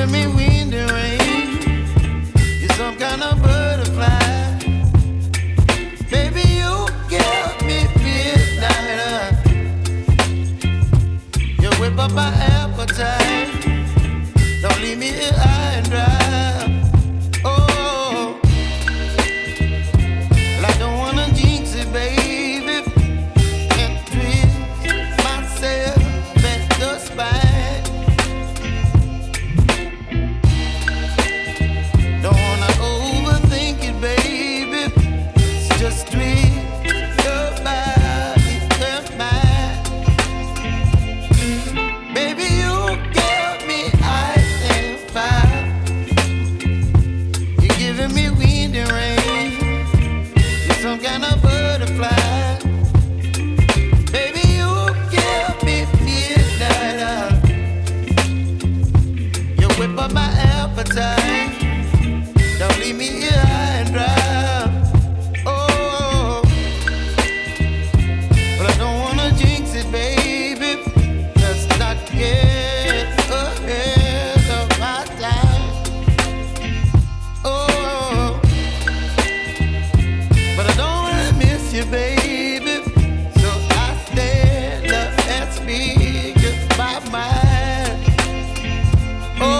giving me wind and rain. You're some kind of butterfly. Baby, you give me midnight. You whip up my appetite. Don't leave me here high and dry. Oh, well, I don't wanna jinx it, baby, and twist myself at the spine. Don't wanna overthink it, baby. It's just twist your body and mine. Baby, you give me ice and fire. You're giving me wind and rain. You're some kind of butterfly. Baby, you give me midnight. You whip up my appetite. Don't leave me here high and dry. Oh, but I don't wanna jinx it, baby. Let's not get ahead of my time. Oh, but I don't wanna miss you, baby. So I stand up and speak my mind. Oh.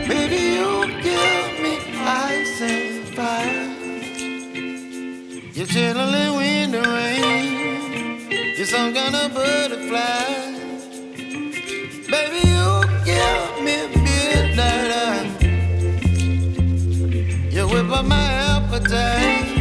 Baby, you give me ice and fire. You're chilling wind and rain. You're some kind of butterfly. Baby, you give me midnight. You whip up my appetite.